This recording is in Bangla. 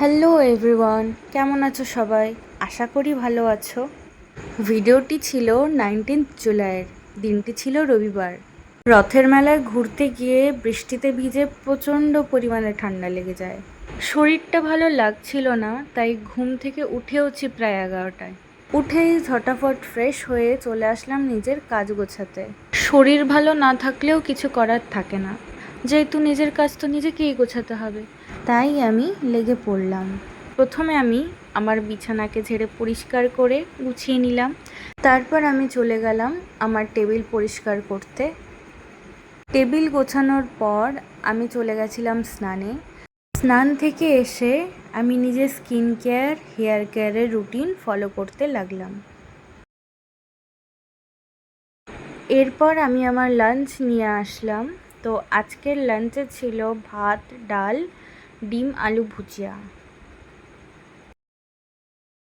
হ্যালো এভরিওয়ান, কেমন আছো সবাই? আশা করি ভালো আছো। ভিডিওটি ছিল 19 জুলাইয়ের, দিনটি ছিল রবিবার। রথের মেলায় ঘুরতে গিয়ে বৃষ্টিতে ভিজে প্রচণ্ড পরিমাণে ঠান্ডা লেগে যায়। শরীরটা ভালো লাগছিল না, তাই ঘুম থেকে উঠেওছি প্রায় 11টায়। উঠেই ঝটাফট ফ্রেশ হয়ে চলে আসলাম নিজের কাজ গোছাতে। শরীর ভালো না থাকলেও কিছু করার থাকে না, যেহেতু নিজের কাজ তো নিজেকেই গোছাতে হবে, তাই আমি লেগে পড়লাম। প্রথমে আমি আমার বিছানাকে ঝেড়ে পরিষ্কার করে গুছিয়ে নিলাম। তারপর আমি চলে গেলাম আমার টেবিল পরিষ্কার করতে। টেবিল গোছানোর পর আমি চলে গেছিলাম স্নানে। স্নান থেকে এসে আমি নিজের স্কিন কেয়ার, হেয়ার কেয়ারের রুটিন ফলো করতে লাগলাম। এরপর আমি আমার লাঞ্চ নিয়ে আসলাম। তো আজকের লাঞ্চে ছিল ভাত, ডাল, ডিম, আলু ভুজিয়া।